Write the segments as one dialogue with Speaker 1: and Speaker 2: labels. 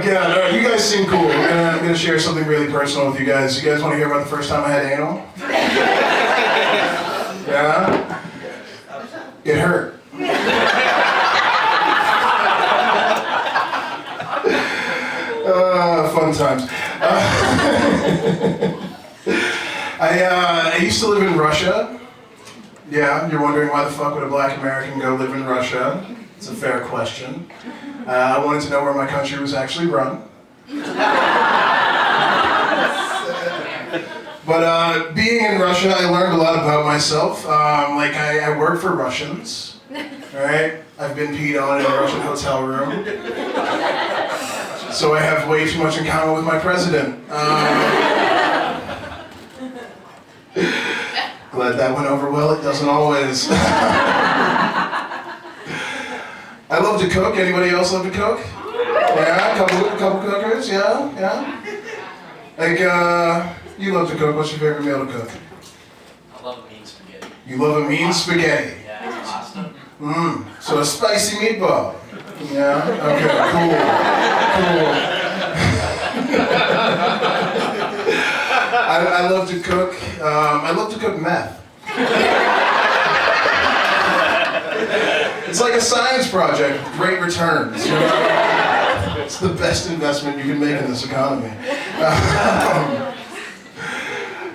Speaker 1: God, all right, you guys seem cool. I'm gonna share something really personal with you guys. You guys want to hear about the first time I had anal? Yeah? It hurt. Fun times. I used to live in Russia. Yeah, you're wondering why the fuck would a black American go live in Russia? It's a fair question. I wanted to know where my country was actually run. But being in Russia, I learned a lot about myself. I work for Russians, right? I've been peed on in a Russian hotel room. So I have way too much in common with my president. Glad that went over well. It doesn't always. I love to cook. Anybody else love to cook? Yeah, a couple cookers. Yeah. Like, you love to cook. What's your favorite meal to cook?
Speaker 2: I love a mean spaghetti.
Speaker 1: You love a mean spaghetti.
Speaker 2: Yeah, it's pasta.
Speaker 1: So a spicy meatball. Yeah. Okay. Cool. I love to cook. I love to cook meth. It's like a science project with great returns. You know? It's the best investment you can make in this economy.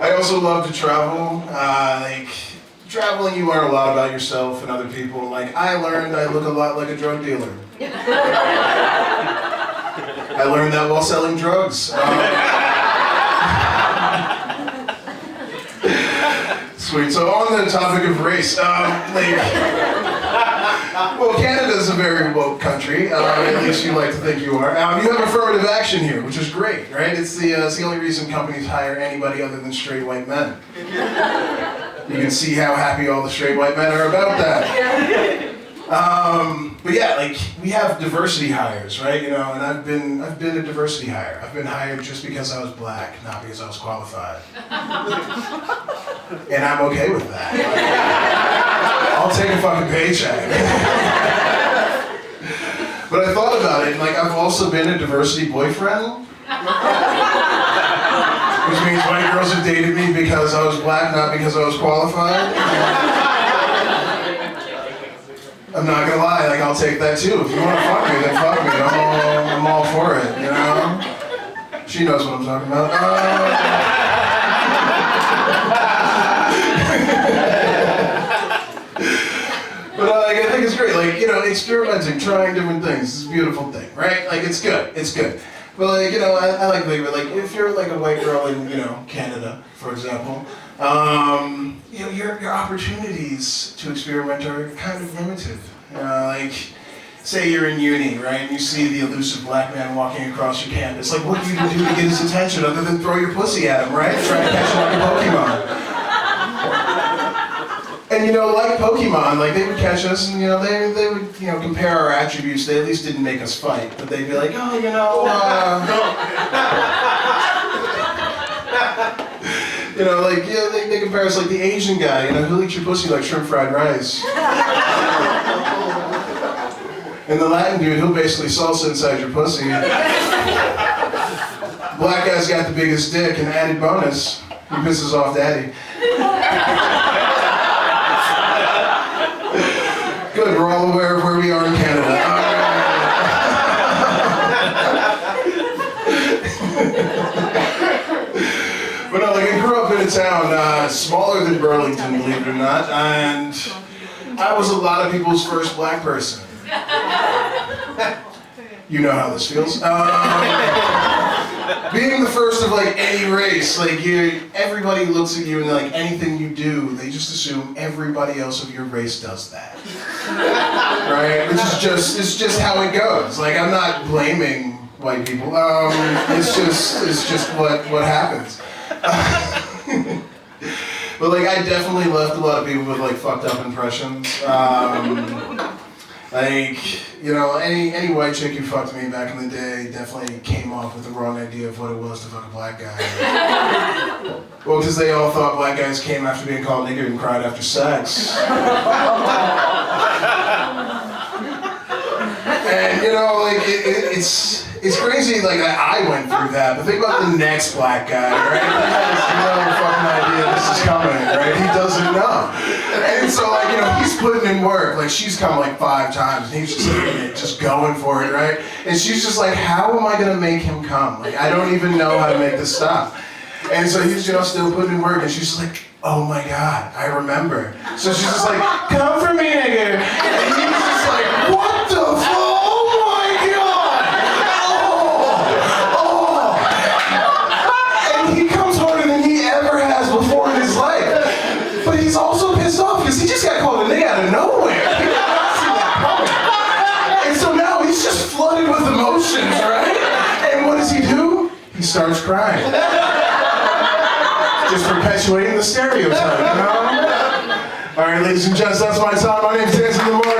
Speaker 1: I also love to travel. Traveling, you learn a lot about yourself and other people. Like, I learned I look a lot like a drug dealer. I learned that while selling drugs. Sweet. So on the topic of race, well, Canada's a very woke country. At least you like to think you are. You have affirmative action here, which is great, right? It's the only reason companies hire anybody other than straight white men. You can see how happy all the straight white men are about that. But yeah, like, we have diversity hires, right? You know, and I've been a diversity hire. I've been hired just because I was black, not because I was qualified. And I'm okay with that. I'll take a fucking paycheck. But I thought about it, and like, I've also been a diversity boyfriend. Which means white girls have dated me because I was black, not because I was qualified. I'm not gonna lie, like, I'll take that too. If you wanna fuck me, then fuck me. I'm all for it, you know? She knows what I'm talking about. But I think it's great, like, you know, experimenting, trying different things. It's a beautiful thing, right? Like, it's good. But like, you know, I like thinking of it, like, if you're like a white girl in, you know, Canada, for example, you know, your opportunities to experiment are kind of limited. Like, say you're in uni, right, and you see the elusive black man walking across your campus. Like, what do you do to get his attention other than throw your pussy at him, right? Try to catch him like a Pokemon. And, you know, like Pokemon, like, they would catch us and, you know, they would, you know, compare our attributes. They at least didn't make us fight, but they'd be like, oh, you know, you know, like, yeah, they compare us like the Asian guy, you know, who'll eat your pussy like shrimp fried rice. And the Latin dude, he'll basically salsa inside your pussy. Black guy's got the biggest dick, and added bonus, he pisses off daddy. Good, we're all aware of where we are in Canada. But no, like, I grew up in a town smaller than Burlington, believe it or not, and I was a lot of people's first black person. You know how this feels. Being the first of like any race, like everybody looks at you and like anything you do, they just assume everybody else of your race does that. Right? It's just how it goes. Like, I'm not blaming white people. It's just what happens. But like, I definitely left a lot of people with like fucked up impressions. Like, you know, any white chick who fucked me back in the day definitely came off with the wrong idea of what it was to fuck a black guy. Well, because they all thought black guys came after being called nigger and cried after sex. And like it's crazy. Like I went through that, but think about the next black guy, right? He has no fucking idea this is coming, right? He doesn't know. And so like he's putting in work. Like she's come like 5 times, and he's just like, just going for it, right? And she's just like, how am I gonna make him come? Like I don't even know how to make this stop. And so he's still putting in work, and she's just like, oh my God, I remember. So she's just like, come for me, nigga. And he's just like, what the fuck? He's also pissed off because he just got called a nigga out of nowhere. He did not see that coming. And so now he's just flooded with emotions, right? And what does he do? He starts crying. Just perpetuating the stereotype, All right, ladies and gents, that's my time. My name's Danton Lamar.